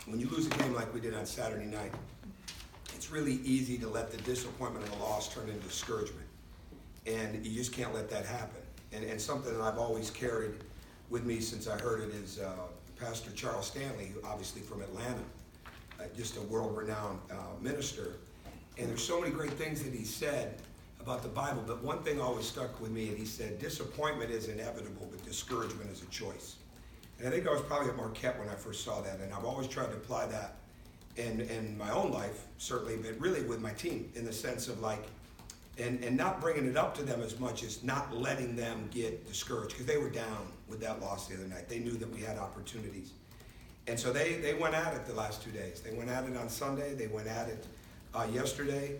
when you lose a game like we did on Saturday night, it's really easy to let the disappointment of the loss turn into discouragement. And you just can't let that happen. And something that I've always carried with me since I heard it is Pastor Charles Stanley, who obviously from Atlanta, just a world-renowned minister. And there's so many great things that he said about the Bible, but one thing always stuck with me, and he said, disappointment is inevitable, but discouragement is a choice. And I think I was probably at Marquette when I first saw that, and I've always tried to apply that in my own life, certainly, but really with my team, in the sense of like, and not bringing it up to them as much as not letting them get discouraged, because they were down with that loss the other night. They knew that we had opportunities. And so they went at it the last 2 days. They went at it on Sunday. They went at it yesterday.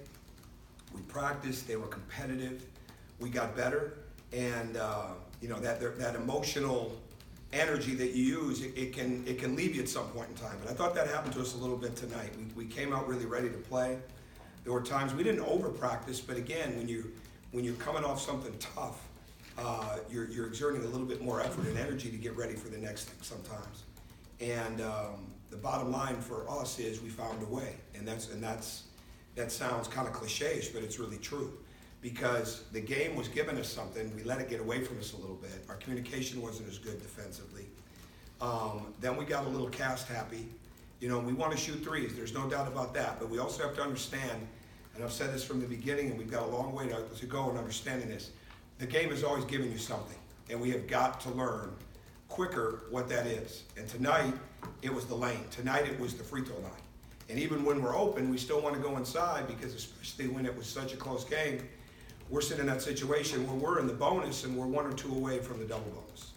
We practiced. They were competitive. We got better. And that emotional energy that you use, it can leave you at some point in time. And I thought that happened to us a little bit tonight. We came out really ready to play. There were times we didn't over practice, but again, when you're coming off something tough, you're exerting a little bit more effort and energy to get ready for the next thing sometimes. And the bottom line for us is we found a way, and that sounds kind of cliche-ish, but it's really true, because the game was giving us something. We let it get away from us a little bit. Our communication wasn't as good defensively. Then we got a little cast happy. We want to shoot threes. There's no doubt about that. But we also have to understand, and I've said this from the beginning, and we've got a long way to go in understanding this. The game is always giving you something, and we have got to learn quicker what that is. And tonight, it was the lane. Tonight, it was the free throw line. And even when we're open, we still want to go inside, because especially when it was such a close game, we're sitting in that situation where we're in the bonus and we're 1 or 2 away from the double bonus.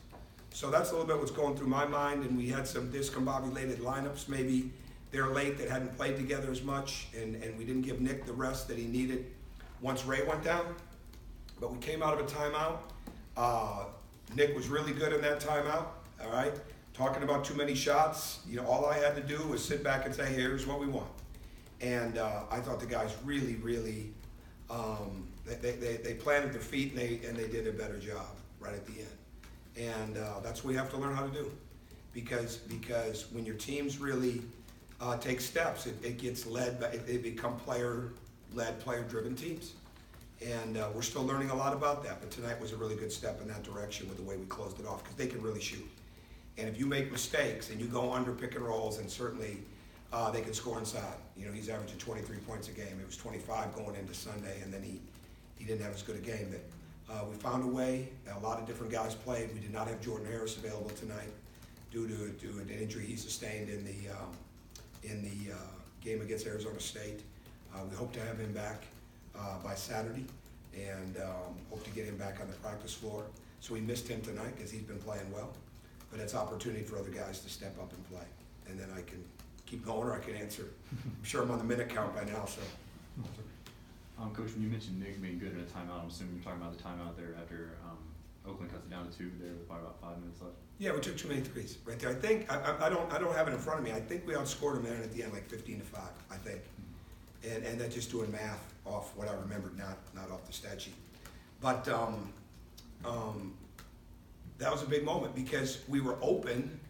So that's a little bit what's going through my mind, and we had some discombobulated lineups. Maybe they're late that hadn't played together as much, and we didn't give Nick the rest that he needed once Ray went down. But we came out of a timeout. Nick was really good in that timeout, all right? Talking about too many shots, all I had to do was sit back and say, here's what we want. And I thought the guys really, really, they planted their feet, and they did a better job right at the end. And that's what we have to learn how to do, because when your teams really take steps, it gets led by, they become player-led, player-driven teams. And we're still learning a lot about that, but tonight was a really good step in that direction with the way we closed it off, because they can really shoot. And if you make mistakes and you go under pick and rolls, and certainly they can score inside. He's averaging 23 points a game. It was 25 going into Sunday, and then he didn't have as good a game. But we found a way. A lot of different guys played. We did not have Jordan Harris available tonight due to an injury he sustained in the game against Arizona State. We hope to have him back by Saturday, and hope to get him back on the practice floor. So we missed him tonight because he's been playing well. But it's opportunity for other guys to step up and play. And then I can keep going, or I can answer. I'm sure I'm on the minute count by now. So, Coach, when you mentioned Nick being good in a timeout, I'm assuming you're talking about the timeout there after Oakland cuts it down to 2 there with probably about 5 minutes left. Yeah, we took too many threes right there. I think I don't have it in front of me. I think we outscored them there at the end, like 15-5. I think, and that's just doing math off what I remembered, not off the stat sheet. But that was a big moment, because we were open,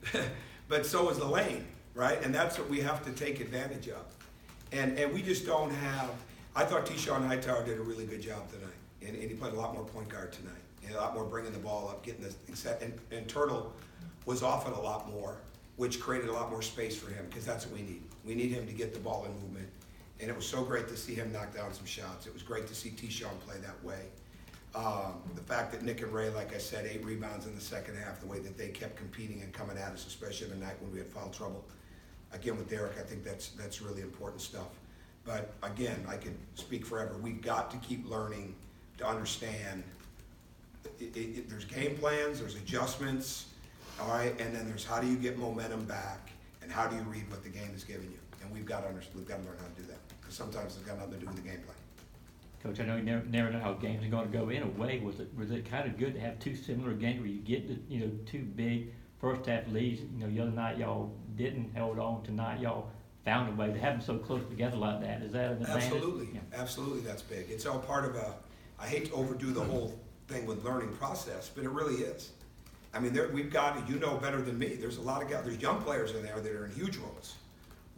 but so was the lane, right? And that's what we have to take advantage of. And we just don't have. I thought T-Shawn Hightower did a really good job tonight, and he played a lot more point guard tonight, and a lot more bringing the ball up, getting the thing set. And Turtle was off it a lot more, which created a lot more space for him, because that's what we need. We need him to get the ball in movement, and it was so great to see him knock down some shots. It was great to see T-Shawn play that way. The fact that Nick and Ray, like I said, 8 rebounds in the second half, the way that they kept competing and coming at us, especially the night when we had foul trouble. Again, with Derek, I think that's really important stuff. But again, I could speak forever. We've got to keep learning to understand. There's game plans, there's adjustments, all right, and then there's how do you get momentum back, and how do you read what the game is giving you. And we've got to learn how to do that, because sometimes it's got nothing to do with the game plan. Coach, I know you never know how games are going to go. In a way, was it kind of good to have 2 similar games where you get the 2 big first half leads? The other night y'all didn't hold on. Tonight y'all found a way to have them so close together like that. Is that an advantage? Absolutely, yeah. Absolutely, that's big. It's all part of I hate to overdo the whole thing with learning process, but it really is. I mean, we've got, better than me. There's a lot of guys. There's young players in there that are in huge roles,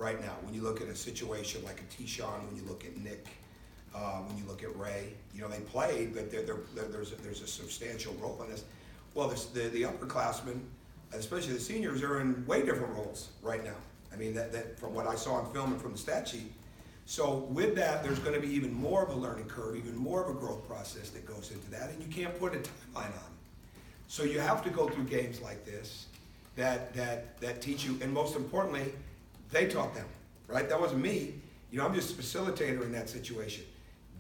right now. When you look at a situation like a T-Shawn, when you look at Nick, when you look at Ray, you know, they played, but there's a substantial role in this. Well, the upperclassmen, especially the seniors, are in way different roles right now. I mean, that from what I saw on film and from the stat sheet. So with that, there's going to be even more of a learning curve, even more of a growth process that goes into that, and you can't put a timeline on it. So you have to go through games like this that teach you, and most importantly, they taught them, right? That wasn't me. You know, I'm just a facilitator in that situation.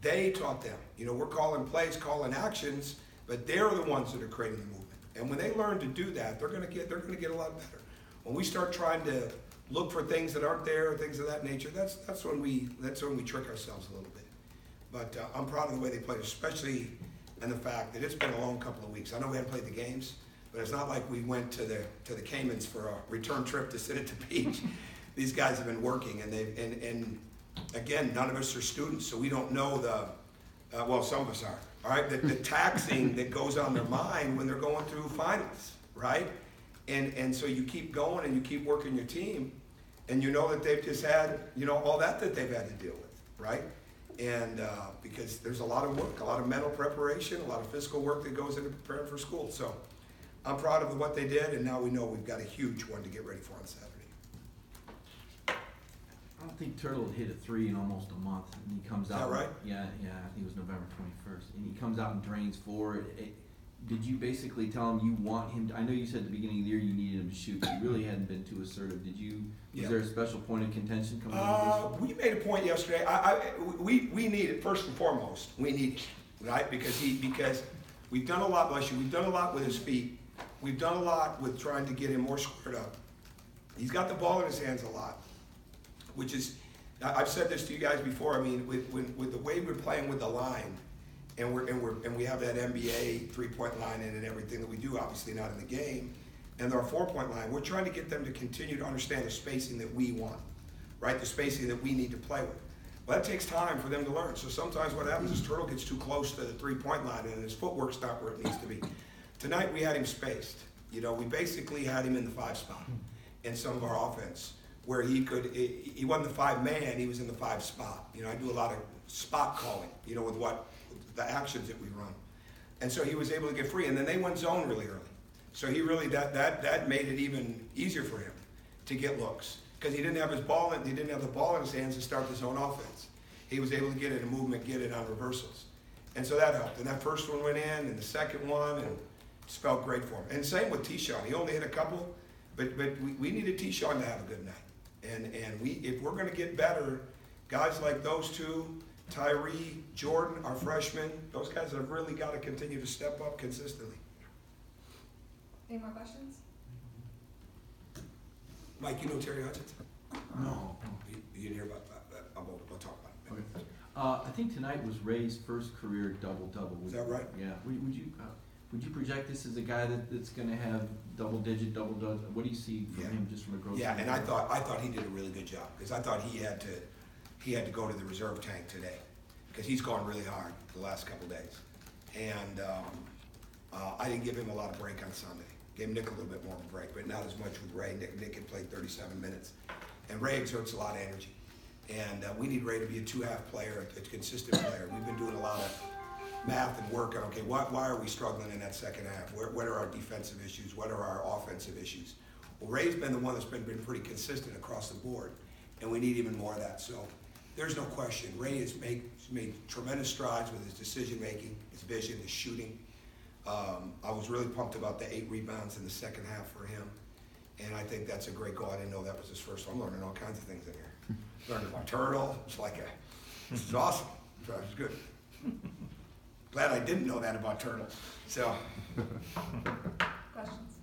They taught them. You know, we're calling plays, calling actions, but they're the ones that are creating the movement. And when they learn to do that, they're going to get a lot better. When we start trying to look for things that aren't there, things of that nature, that's when we trick ourselves a little bit. But I'm proud of the way they played, especially in the fact that it's been a long couple of weeks. I know we haven't played the games, but it's not like we went to the Caymans for a return trip to sit at the beach. These guys have been working, and again, none of us are students, so we don't know well, some of us are, all right, the taxing that goes on their mind when they're going through finals, right? And so you keep going and you keep working your team, and you know that they've just had, you know, all that they've had to deal with, right? And because there's a lot of work, a lot of mental preparation, a lot of physical work that goes into preparing for school. So I'm proud of what they did, and now we know we've got a huge one to get ready for on Saturday. I don't think Turtle had hit a 3 in almost a month, and he comes out. Is that right? Yeah, I think it was November 21st, and he comes out and drains 4. Did you basically tell him you want him to, I know you said at the beginning of the year you needed him to shoot, but you really hadn't been too assertive. Was there a special point of contention coming into this? We made a point yesterday. We need it, first and foremost, we need it, right? Because we've done a lot, bless you, we've done a lot with his feet. We've done a lot with trying to get him more squared up. He's got the ball in his hands a lot, which is, I've said this to you guys before. I mean, with the way we're playing with the line, and we have that NBA 3-point line in and everything that we do, obviously not in the game, and our 4-point line, we're trying to get them to continue to understand the spacing that we want, right? The spacing that we need to play with. Well, that takes time for them to learn. So sometimes what happens is Turtle gets too close to the 3-point line and his footwork's not where it needs to be. Tonight we had him spaced. You know, we basically had him in the 5 spot in some of our offense, where he wasn't the 5-man, he was in the 5 spot. You know, I do a lot of spot calling, you know, with the actions that we run. And so he was able to get free, and then they went zone really early. So he really, that made it even easier for him to get looks, because he didn't have the ball in his hands to start the zone offense. He was able to get it in movement, get it on reversals. And so that helped. And that first one went in, and the second one, and it just felt great for him. And same with T-Shawn. He only hit a couple, but we needed T-Shawn to have a good night. And if we're going to get better, guys like those two, Tyree, Jordan, our freshmen, those guys have really got to continue to step up consistently. Any more questions? Mike, you know Terry Hutchins? No. You didn't hear about that? We'll talk about it. Okay. I think tonight was Ray's first career double-double. Is that right? Yeah. Would you project this as a guy that's going to have double-digit, double-double? What do you see from him just from a growth Yeah, standpoint? and I thought he did a really good job, because I thought he had to go to the reserve tank today, because he's gone really hard the last couple of days. And I didn't give him a lot of break on Sunday. Gave Nick a little bit more of a break, but not as much with Ray. Nick had played 37 minutes. And Ray exerts a lot of energy. And we need Ray to be a 2-half player, a consistent player. We've been doing a lot of math and work on, okay, why are we struggling in that second half? What are our defensive issues? What are our offensive issues? Well, Ray's been the one that's been pretty consistent across the board, and we need even more of that. So there's no question. Ray has made tremendous strides with his decision-making, his vision, his shooting. I was really pumped about the 8 rebounds in the second half for him, and I think that's a great goal. I didn't know that was his first one. I'm learning all kinds of things in here. Learned about Turtle. It's like this is awesome. So it was good. Glad I didn't know that about Turtle. So. Questions?